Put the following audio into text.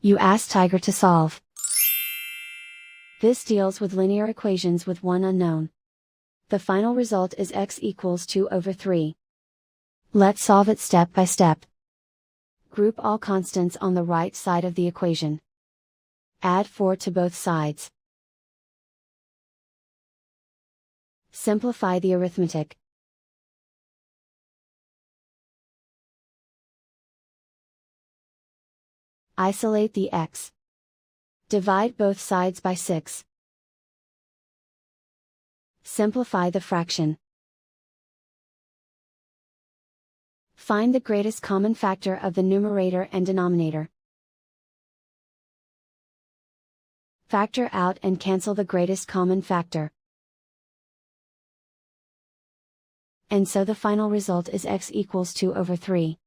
You ask Tiger to solve. This deals with linear equations with one unknown. The final result is x equals 2/3. Let's solve it step by step. Group all constants on the right side of the equation. Add 4 to both sides. Simplify the arithmetic. Isolate the x. Divide both sides by 6. Simplify the fraction. Find the greatest common factor of the numerator and denominator. Factor out and cancel the greatest common factor. And so the final result is x equals 2/3.